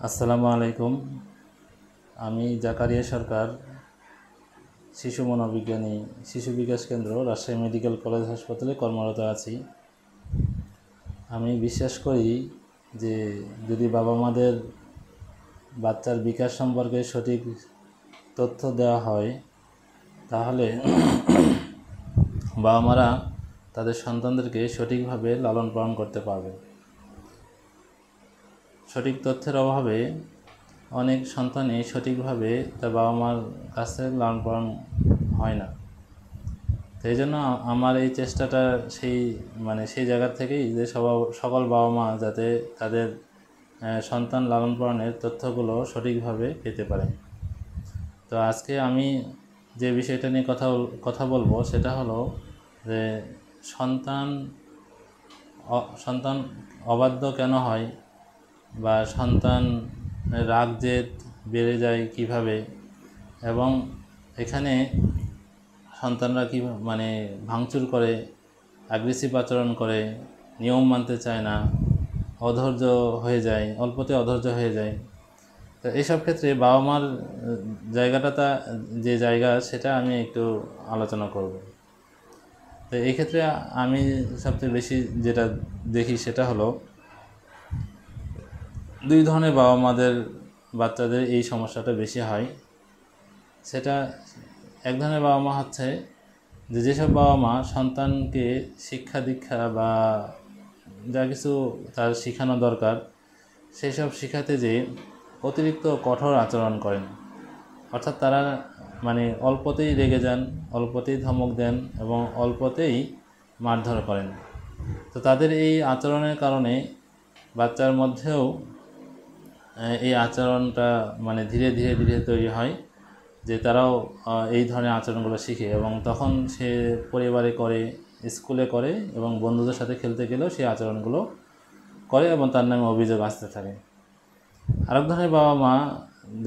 আসসালামু আলাইকুম। আমি জাকারিয়া সরকার, শিশু মনোবিজ্ঞানী, শিশু বিকাশ কেন্দ্র, রাজশাহী মেডিকেল কলেজ হাসপাতালে কর্মরত আছি। আমি বিশ্বাস করি যে যদি বাবা মাদের বাচ্চার বিকাশ সম্পর্কে সঠিক তথ্য দেওয়া হয় তাহলে বাবা মারা তাদের সন্তানদেরকে সঠিকভাবে লালন পালন করতে পারবে। সঠিক তথ্যের অভাবে অনেক সন্তানই সঠিকভাবে তার বাবা মার কাছে লালন পালন হয় না। সেই জন্য আমার এই চেষ্টাটা সেই জায়গা থেকেই যে সকল বাবা মা যাতে তাদের সন্তান লালন পালনের তথ্যগুলো সঠিকভাবে পেতে পারে। তো আজকে আমি যে বিষয়টা নিয়ে কথা বলবো সেটা হলো যে সন্তান অবাধ্য কেন হয়, বা সন্তান রাগ জেদ বেড়ে যায় কিভাবে, এবং এখানে সন্তানরা কি ভাঙচুর করে, অ্যাগ্রেসিভ আচরণ করে, নিয়ম মানতে চায় না, অল্পতে অধৈর্য হয়ে যায়। তো এইসব ক্ষেত্রে বাবা মার জায়গাটা যে জায়গা সেটা আমি একটু আলোচনা করব। তো এই ক্ষেত্রে আমি সবচেয়ে বেশি যেটা দেখি সেটা হলো দুই ধরনের বাবা মাদের বাচ্চাদের এই সমস্যাটা বেশি হয়। সেটা এক ধরনের বাবা মা হচ্ছে যেসব বাবা মা সন্তানকে শিক্ষা দীক্ষা বা যা কিছু তার শেখানো দরকার সেই সব শেখাতে যে অতিরিক্ত কঠোর আচরণ করেন, অর্থাৎ তারা অল্পতেই রেগে যান, অল্পতেই ধমক দেন এবং অল্পতেই মারধর করেন। তো তাদের এই আচরণের কারণে বাচ্চার মধ্যেও এই আচরণটা ধীরে ধীরে ধীরে তৈরি হয় যে তারাও এই ধরনের আচরণগুলো শিখে, এবং তখন সে পরিবারে করে, স্কুলে করে, এবং বন্ধুদের সাথে খেলতে গেলেও সেই আচরণগুলো করে এবং তার নামে অভিযোগ আসতে থাকে। আরেক ধরনের বাবা মা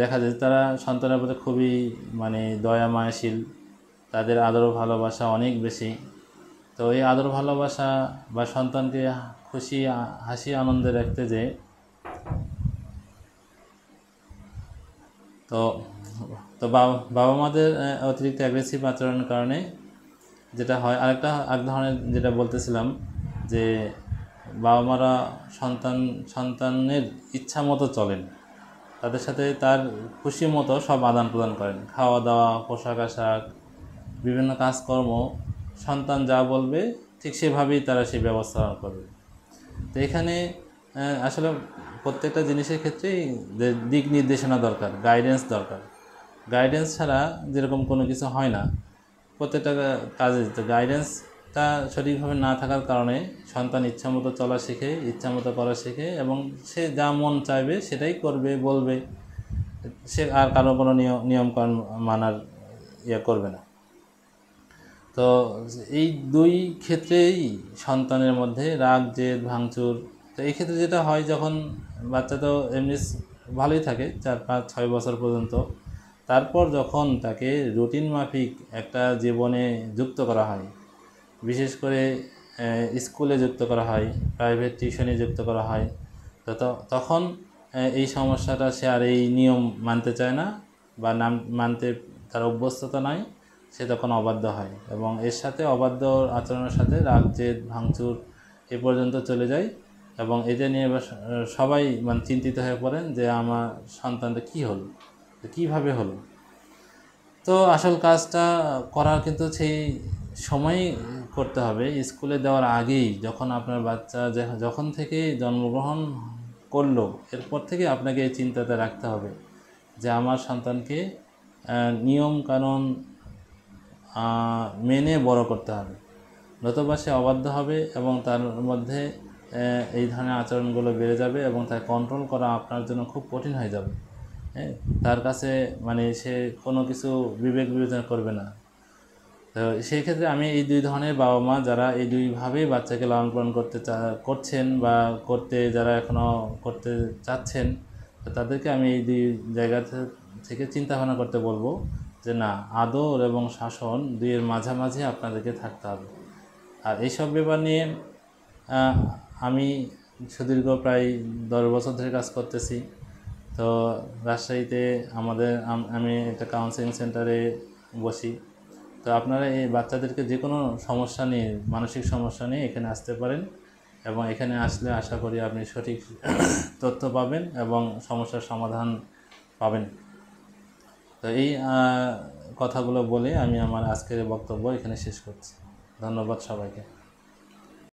দেখা যায় তারা সন্তানের প্রতি খুবই দয়া মায়াশীল, তাদের আদর ভালোবাসা অনেক বেশি। তো এই আদর ভালোবাসা বা সন্তানকে খুশি হাসি আনন্দে রাখতে যে তো তো বাবা মাদের অতিরিক্ত অ্যাগ্রেসিভ আচরণের কারণে যেটা হয়, এক ধরনের যেটা বলতেছিলাম যে বাবা মারা সন্তানের ইচ্ছা মতো চলেন, তাদের সাথে তার খুশি মতো সব আদান প্রদান করেন, খাওয়া দাওয়া, পোশাক আশাক, বিভিন্ন কাজকর্ম, সন্তান যা বলবে ঠিক সেভাবেই তারা সেই ব্যবস্থা করবে। তো এখানে আসলে প্রত্যেকটা জিনিসের ক্ষেত্রেই দিক নির্দেশনা দরকার, গাইডেন্স দরকার। গাইডেন্স ছাড়া যেরকম কোনো কিছু হয় না প্রত্যেকটা কাজে। তো গাইডেন্সটা সঠিকভাবে না থাকার কারণে সন্তান ইচ্ছামতো চলা শেখে, ইচ্ছামতো করা শেখে, এবং সে যা মন চাইবে সেটাই করবে, বলবে। সে আর কারো কোনো নিয়মকানুন মানার করবে না। তো এই দুই ক্ষেত্রেই সন্তানের মধ্যে রাগ জেদ ভাঙচুর। তো এই ক্ষেত্রে যেটা হয়, যখন বাচ্চা তো এমনি ভালোই থাকে 4-5-6 বছর পর্যন্ত, তারপর যখন তাকে রুটিন মাফিক একটা জীবনে যুক্ত করা হয়, বিশেষ করে স্কুলে যুক্ত করা হয়, প্রাইভেট টিউশনে যুক্ত করা হয়, তখন এই সমস্যাটা, সে আর এই নিয়ম মানতে চায় না বা মানতে তার অভ্যস্ততা নাই, সে তখন অবাধ্য হয়, এবং এর সাথে অবাধ্য আচরণের সাথে রাগ জেদ ভাঙচুর এ পর্যন্ত চলে যায়। এবং এটা নিয়ে সবাই চিন্তিত হয়ে পড়েন যে আমার সন্তানটা কী হলো, কীভাবে হলো। তো আসল কাজটা করার কিন্তু সেই সময়ই করতে হবে, স্কুলে দেওয়ার আগেই। যখন আপনার বাচ্চা যখন থেকে জন্মগ্রহণ করলো এরপর থেকে আপনাকে এই চিন্তাটা রাখতে হবে যে আমার সন্তানকে নিয়ম কানুন মেনে বড় করতে হবে, নতুবা সে অবাধ্য হবে এবং তার মধ্যে এই ধরনের আচরণগুলো বেড়ে যাবে এবং তাকে কন্ট্রোল করা আপনার জন্য খুব কঠিন হয়ে যাবে। তার কাছে সে কোনো কিছু বিবেক বিবেচনা করবে না। তো সেই ক্ষেত্রে আমি এই দুই ধরনের বাবা মা যারা এই দুইভাবেই বাচ্চাকে লালন পালন করছেন বা যারা এখনও করতে চাচ্ছেন, তাদেরকে আমি এই দুই জায়গা থেকে চিন্তা ভাবনা করতে বলবো যে না, আদর এবং শাসন দুইয়ের মাঝামাঝি আপনাদেরকে থাকতে হবে। আর এইসব ব্যাপার নিয়ে আমি সুদীর্ঘ প্রায় 10 বছর ধরে কাজ করতেছি। তো রাজশাহীতে আমি একটা কাউন্সেলিং সেন্টারে বসি। তো আপনারা এই বাচ্চাদেরকে যে কোনো সমস্যা নিয়ে, মানসিক সমস্যা নিয়ে এখানে আসতে পারেন, এবং এখানে আসলে আশা করি আপনি সঠিক তথ্য পাবেন এবং সমস্যার সমাধান পাবেন। তো এই কথাগুলো বলে আমি আমার আজকের বক্তব্য এখানে শেষ করছি। ধন্যবাদ সবাইকে।